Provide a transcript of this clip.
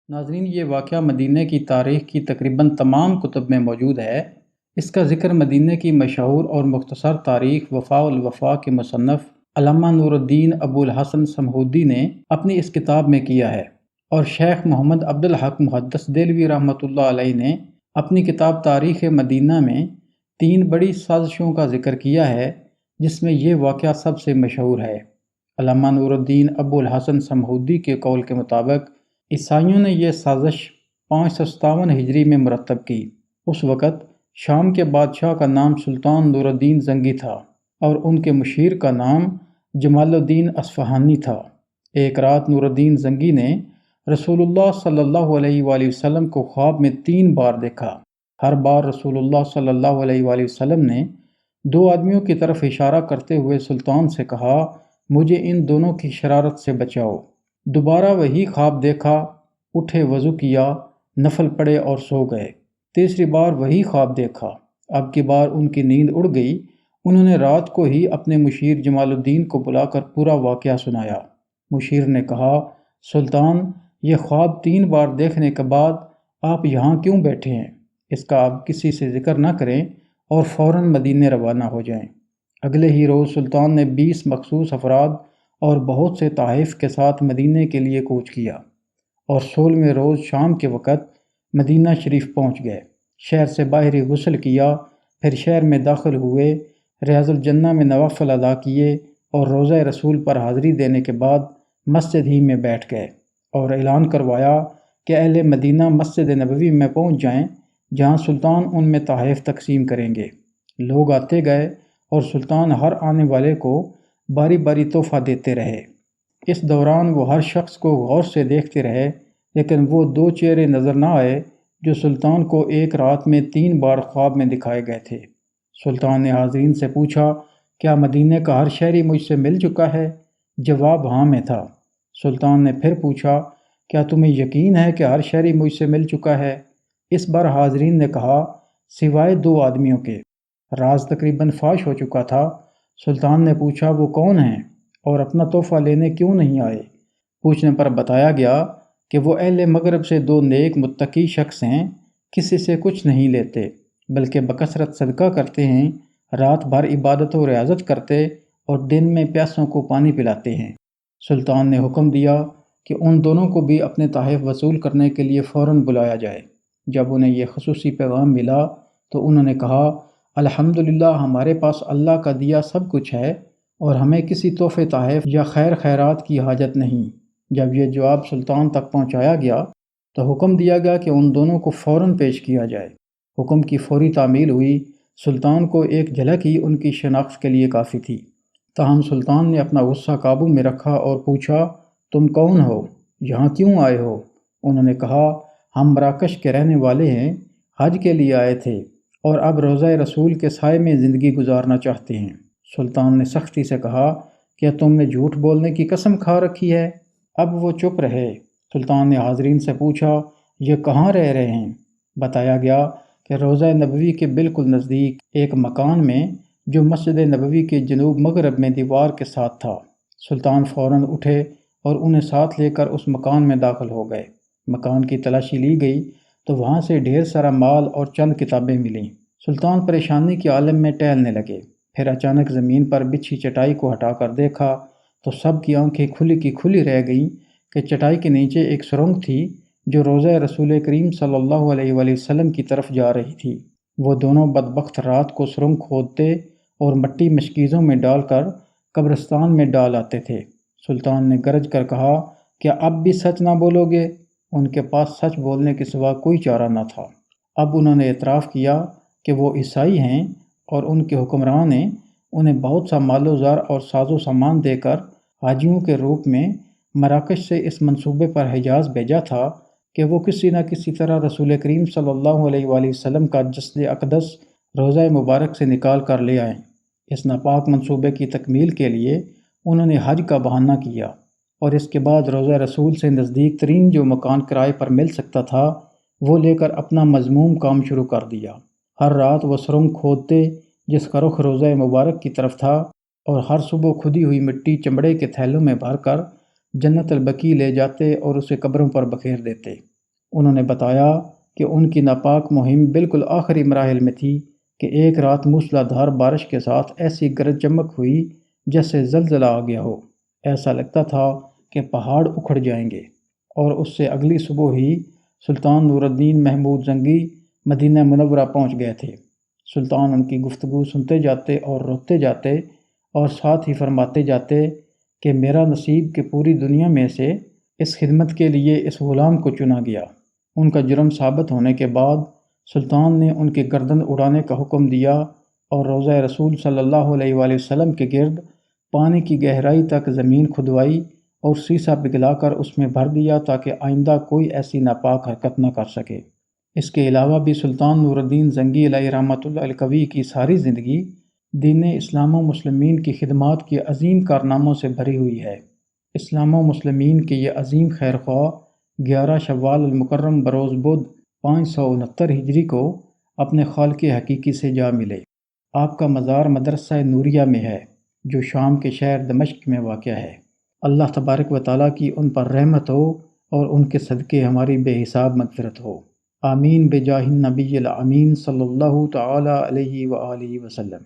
ناظرین، یہ واقعہ مدینہ کی تاریخ کی تقریباً تمام کتب میں موجود ہے۔ اس کا ذکر مدینہ کی مشہور اور مختصر تاریخ وفاء الوفا کے مصنف علامہ نور الدین ابو الحسن سمہودی نے اپنی اس کتاب میں کیا ہے، اور شیخ محمد عبد الحق محدث دہلوی رحمۃ اللہ علیہ نے اپنی کتاب تاریخ مدینہ میں 3 بڑی سازشوں کا ذکر کیا ہے، جس میں یہ واقعہ سب سے مشہور ہے۔ علامہ نور الدین ابو الحسن سمہودی کے قول کے مطابق عیسائیوں نے یہ سازش 557 ہجری میں مرتب کی۔ اس وقت شام کے بادشاہ کا نام سلطان نور الدین زنگی تھا اور ان کے مشیر کا نام جمال الدین اصفہانی تھا۔ ایک رات نور الدین زنگی نے رسول اللہ صلی اللہ علیہ وآلہ وسلم کو خواب میں 3 بار دیکھا۔ ہر بار رسول اللہ صلی اللہ علیہ وآلہ وسلم نے 2 آدمیوں کی طرف اشارہ کرتے ہوئے سلطان سے کہا، مجھے ان دونوں کی شرارت سے بچاؤ۔ دوبارہ وہی خواب دیکھا، اٹھے، وضو کیا، نفل پڑھے اور سو گئے۔ تیسری بار وہی خواب دیکھا۔ اب کی بار ان کی نیند اڑ گئی۔ انہوں نے رات کو ہی اپنے مشیر جمال الدین کو بلا کر پورا واقعہ سنایا۔ مشیر نے کہا، سلطان، یہ خواب 3 بار دیکھنے کے بعد آپ یہاں کیوں بیٹھے ہیں؟ اس کا آپ کسی سے ذکر نہ کریں اور فوراً مدینے روانہ ہو جائیں۔ اگلے ہی روز سلطان نے 20 مخصوص افراد اور بہت سے تحائف کے ساتھ مدینے کے لیے کوچ کیا، اور 16ویں روز شام کے وقت مدینہ شریف پہنچ گئے۔ شہر سے باہر غسل کیا، پھر شہر میں داخل ہوئے، ریاض الجنہ میں نوافل ادا کیے اور روضہ رسول پر حاضری دینے کے بعد مسجد ہی میں بیٹھ گئے اور اعلان کروایا کہ اہل مدینہ مسجد نبوی میں پہنچ جائیں، جہاں سلطان ان میں تحائف تقسیم کریں گے۔ لوگ آتے گئے اور سلطان ہر آنے والے کو باری باری تحفہ دیتے رہے۔ اس دوران وہ ہر شخص کو غور سے دیکھتے رہے، لیکن وہ 2 چہرے نظر نہ آئے جو سلطان کو ایک رات میں 3 بار خواب میں دکھائے گئے تھے۔ سلطان نے حاضرین سے پوچھا، کیا مدینے کا ہر شہری مجھ سے مل چکا ہے؟ جواب ہاں میں تھا۔ سلطان نے پھر پوچھا، کیا تمہیں یقین ہے کہ ہر شہری مجھ سے مل چکا ہے؟ اس بار حاضرین نے کہا، سوائے 2 آدمیوں کے۔ راز تقریباً فاش ہو چکا تھا۔ سلطان نے پوچھا، وہ کون ہیں اور اپنا تحفہ لینے کیوں نہیں آئے؟ پوچھنے پر بتایا گیا کہ وہ اہل مغرب سے 2 نیک متقی شخص ہیں، کسی سے کچھ نہیں لیتے بلکہ بکثرت صدقہ کرتے ہیں، رات بھر عبادت و ریاضت کرتے اور دن میں پیاسوں کو پانی پلاتے ہیں۔ سلطان نے حکم دیا کہ ان دونوں کو بھی اپنے تحائف وصول کرنے کے لیے فوراً بلایا جائے۔ جب انہیں یہ خصوصی پیغام ملا تو انہوں نے کہا، الحمدللہ، ہمارے پاس اللہ کا دیا سب کچھ ہے اور ہمیں کسی تحفے تحائف یا خیر خیرات کی حاجت نہیں۔ جب یہ جواب سلطان تک پہنچایا گیا تو حکم دیا گیا کہ ان دونوں کو فوراً پیش کیا جائے۔ حکم کی فوری تعمیل ہوئی۔ سلطان کو ایک جھلک ہی ان کی شناخت کے لیے کافی تھی، تاہم سلطان نے اپنا غصہ قابو میں رکھا اور پوچھا، تم کون ہو؟ یہاں کیوں آئے ہو؟ انہوں نے کہا، ہم مراکش کے رہنے والے ہیں، حج کے لیے آئے تھے اور اب روضہ رسول کے سائے میں زندگی گزارنا چاہتے ہیں۔ سلطان نے سختی سے کہا، کیا تم نے جھوٹ بولنے کی قسم کھا رکھی ہے؟ اب وہ چپ رہے۔ سلطان نے حاضرین سے پوچھا، یہ کہاں رہ رہے ہیں؟ بتایا گیا کہ روضہ نبوی کے بالکل نزدیک ایک مکان میں جو مسجد نبوی کے جنوب مغرب میں دیوار کے ساتھ تھا۔ سلطان فوراً اٹھے اور انہیں ساتھ لے کر اس مکان میں داخل ہو گئے۔ مکان کی تلاشی لی گئی تو وہاں سے ڈھیر سارا مال اور چند کتابیں ملیں۔ سلطان پریشانی کے عالم میں ٹہلنے لگے، پھر اچانک زمین پر بچھی چٹائی کو ہٹا کر دیکھا تو سب کی آنکھیں کھلی کی کھلی رہ گئیں کہ چٹائی کے نیچے ایک سرنگ تھی جو روضہ رسول کریم صلی اللہ علیہ وآلہ وسلم کی طرف جا رہی تھی۔ وہ دونوں بدبخت رات کو سرنگ کھودتے اور مٹی مشکیزوں میں ڈال کر قبرستان میں ڈال آتے تھے۔ سلطان نے گرج کر کہا، کیا اب بھی سچ نہ بولو گے؟ ان کے پاس سچ بولنے کے سوا کوئی چارہ نہ تھا۔ اب انہوں نے اعتراف کیا کہ وہ عیسائی ہیں اور ان کے حکمران نے انہیں بہت سا مال و زر اور ساز و سامان دے کر حاجیوں کے روپ میں مراکش سے اس منصوبے پر حجاز بھیجا تھا کہ وہ کسی نہ کسی طرح رسول کریم صلی اللہ علیہ وآلہ وسلم کا جسد اقدس روضہ مبارک سے نکال کر لے آئیں۔ اس ناپاک منصوبے کی تکمیل کے لیے انہوں نے حج کا بہانہ کیا اور اس کے بعد روضہ رسول سے نزدیک ترین جو مکان کرائے پر مل سکتا تھا وہ لے کر اپنا مذموم کام شروع کر دیا۔ ہر رات وہ سرنگ کھودتے جس کا رخ روضہ مبارک کی طرف تھا اور ہر صبح کھدی ہوئی مٹی چمڑے کے تھیلوں میں بھر کر جنت البقیع لے جاتے اور اسے قبروں پر بکھیر دیتے۔ انہوں نے بتایا کہ ان کی ناپاک مہم بالکل آخری مراحل میں تھی کہ ایک رات موسلا دھار بارش کے ساتھ ایسی گرج چمک ہوئی جیسے زلزلہ آ گیا ہو۔ ایسا لگتا تھا کہ پہاڑ اکھڑ جائیں گے، اور اس سے اگلی صبح ہی سلطان نور الدین محمود زنگی مدینہ منورہ پہنچ گئے تھے۔ سلطان ان کی گفتگو سنتے جاتے اور روتے جاتے، اور ساتھ ہی فرماتے جاتے کہ میرا نصیب کہ پوری دنیا میں سے اس خدمت کے لیے اس غلام کو چنا گیا۔ ان کا جرم ثابت ہونے کے بعد سلطان نے ان کی گردن اڑانے کا حکم دیا اور روضہ رسول صلی اللہ علیہ وآلہ وسلم کے گرد پانی کی گہرائی تک زمین کھدوائی اور سیسا پگھلا کر اس میں بھر دیا تاکہ آئندہ کوئی ایسی ناپاک حرکت نہ کر سکے۔ اس کے علاوہ بھی سلطان نور الدین زنگی علیہ رحمۃ اللہ القوی کی ساری زندگی دین اسلام و مسلمین کی خدمات کے عظیم کارناموں سے بھری ہوئی ہے۔ اسلام و مسلمین کے یہ عظیم خیرخواہ 11 شوال المکرم بروز بدھ 569 ہجری کو اپنے خالق حقیقی سے جا ملے۔ آپ کا مزار مدرسہ نوریہ میں ہے جو شام کے شہر دمشق میں واقع ہے۔ اللہ تبارک و تعالیٰ کی ان پر رحمت ہو اور ان کے صدقے ہماری بے حساب مغفرت ہو۔ آمین بجاہ النبی الامین صلی اللہ تعالیٰ علیہ وآلہ وسلم۔